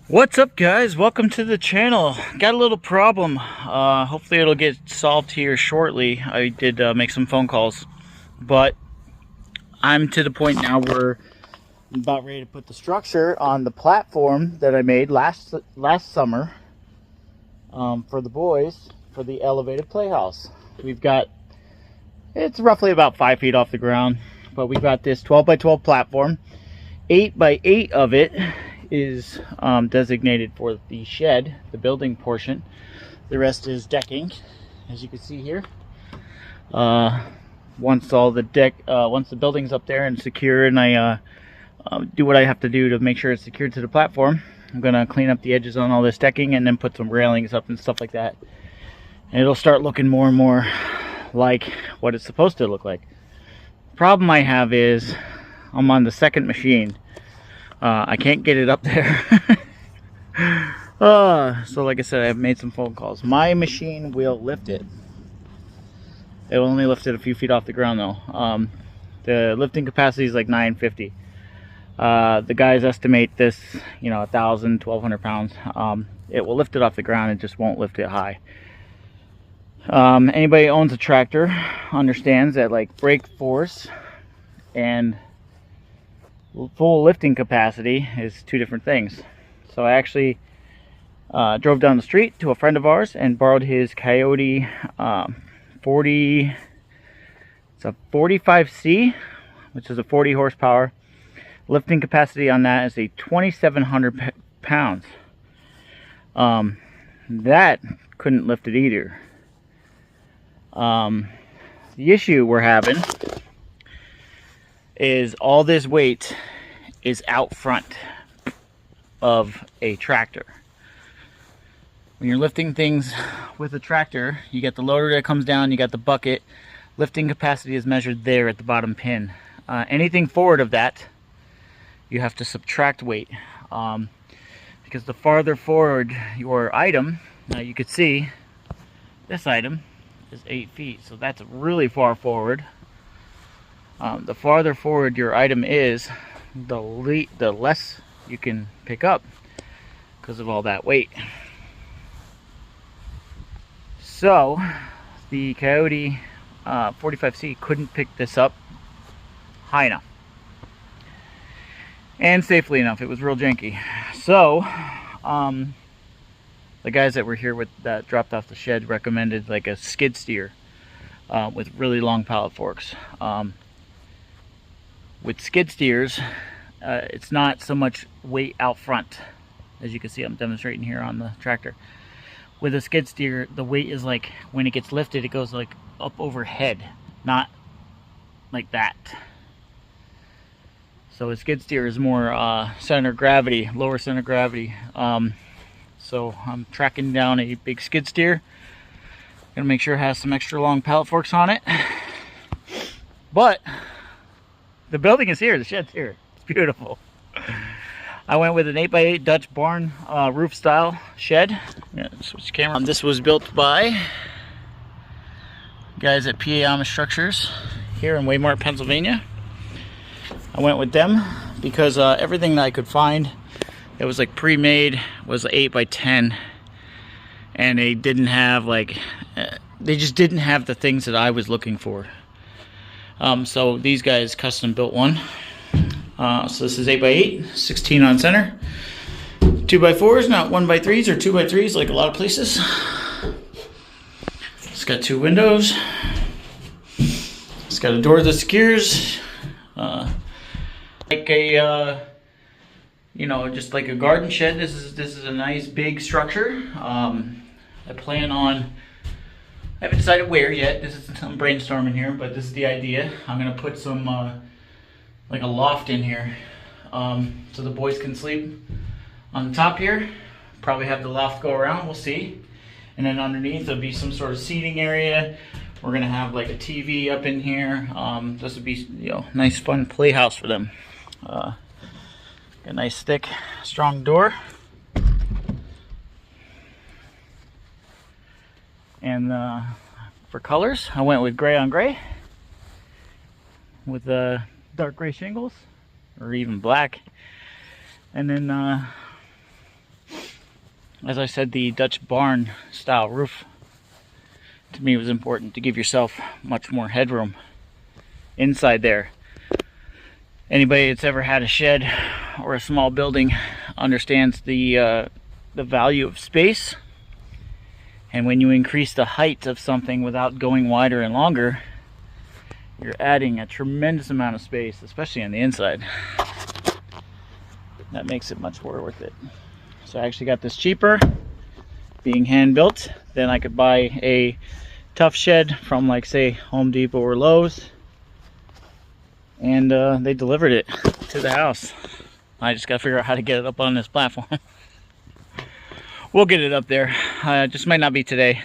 What's up, guys? Welcome to the channel. Got a little problem. Hopefully it'll get solved here shortly. I did make some phone calls, but I'm to the point now where I'm about ready to put the structure on the platform that I made last summer for the boys for the elevated playhouse. We've got, it's roughly about 5 feet off the ground, but we've got this 12 by 12 platform. 8 by 8 of it is designated for the shed, the building portion. The rest is decking, as you can see here. Once the building's up there and secure, and I do what I have to do to make sure it's secured to the platform, I'm gonna clean up the edges on all this decking and then put some railings up and stuff like that. And it'll start looking more and more like what it's supposed to look like. Problem I have is I'm on the second machine. I can't get it up there. So like I said, I've made some phone calls. My machine will lift it. It will only lift it a few feet off the ground though. The lifting capacity is like 950. The guys estimate this, 1,000, 1,200 pounds. It will lift it off the ground. It just won't lift it high. Anybody who owns a tractor understands that like brake force and full lifting capacity is two different things. So I actually drove down the street to a friend of ours and borrowed his Coyote 40. It's a 45C, which is a 40 horsepower. Lifting capacity on that is a 2,700 pounds. That couldn't lift it either. The issue we're having is all this weight is out front of a tractor. When you're lifting things with a tractor, you get the loader that comes down, you got the bucket. Lifting capacity is measured there at the bottom pin. Anything forward of that, you have to subtract weight. Because the farther forward your item, now you could see this item is 8 feet, so that's really far forward. The farther forward your item is, the less you can pick up because of all that weight. So the Coyote 45C couldn't pick this up high enough and safely enough. It was real janky. So the guys that were here that dropped off the shed recommended like a skid steer with really long pallet forks. With skid steers, it's not so much weight out front. As you can see, I'm demonstrating here on the tractor. With a skid steer, the weight is like, when it gets lifted, it goes like up overhead, not like that. So a skid steer is more center of gravity, lower center of gravity. So I'm tracking down a big skid steer. Gonna make sure it has some extra long pallet forks on it. But the building is here, the shed's here. It's beautiful. I went with an 8 by 8 Dutch barn roof style shed. Yeah, switch camera. This was built by guys at Waihana Structures here in Waymart, Pennsylvania. I went with them because everything that I could find that was like pre-made was 8 by 10, and they didn't have like they just didn't have the things that I was looking for. So these guys custom built one. So this is 8 by 8, 16 on center, 2 by 4s, not 1 by 3s or 2 by 3s like a lot of places. It's got 2 windows. It's got a door that secures, like a just like a garden shed. This is a nice big structure. I plan on, I haven't decided where yet. This is some brainstorming here, but this is the idea. I'm gonna put some like a loft in here, so the boys can sleep on the top here. Probably have the loft go around. We'll see. And then underneath there'll be some sort of seating area. We're gonna have like a TV up in here. This would be nice fun playhouse for them. A nice thick, strong door. And for colors, I went with gray on gray with dark gray shingles, or even black. And then as I said, the Dutch barn style roof to me was important to give yourself much more headroom inside there. Anybody that's ever had a shed or a small building understands the value of space. And when you increase the height of something without going wider and longer, you're adding a tremendous amount of space, especially on the inside. That makes it much more worth it. So I actually got this cheaper, being hand built. Then I could buy a tough shed from, like, say, Home Depot or Lowe's, and they delivered it to the house. I just gotta figure out how to get it up on this platform. We'll get it up there. Just might not be today.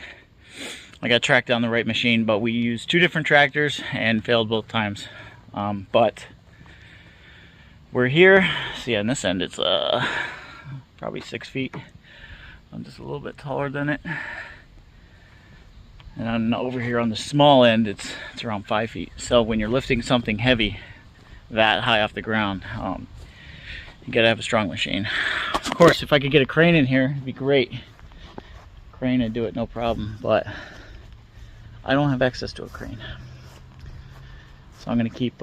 I got tracked down the right machine, but we used 2 different tractors and failed both times. But we're here. See, on this end, it's probably 6 feet. I'm just a little bit taller than it. And I'm over here on the small end, it's around 5 feet. So when you're lifting something heavy that high off the ground, you gotta have a strong machine. Of course, if I could get a crane in here, it'd be great. Crane would do it, no problem, but I don't have access to a crane. So I'm gonna keep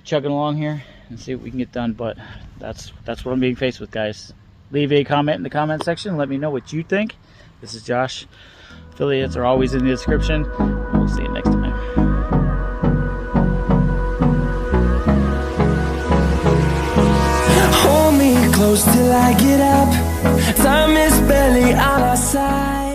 chugging along here and see what we can get done. But that's what I'm being faced with, guys. Leave a comment in the comment section. Let me know what you think. This is Josh. Affiliates are always in the description. We'll see you next time. Hold me close till I get up. Time is barely on our side.